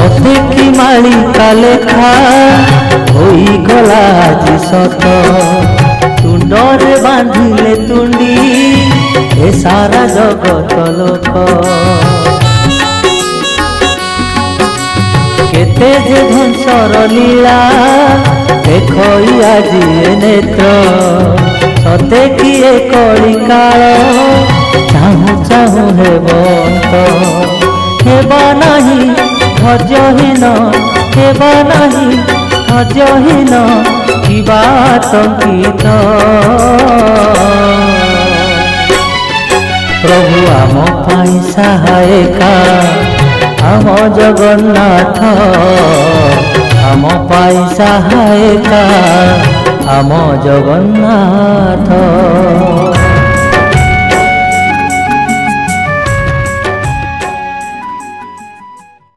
सते कि मालिका लेखा होई गला आज सत तुंडरे बांधिले तुंडी ए सारा जगत लोक केते जे ध्वंसर लीला देखई आज नेत्र सते कि कली काल चाहू चाहू हे बंत हेबा नहीं धैर्यहीन हेबा नहीं धैर्यहीन किबा तंकित प्रभु आम पाई सहायका आम जगन्नाथ आम पाई सहायका आम जगन्नाथ।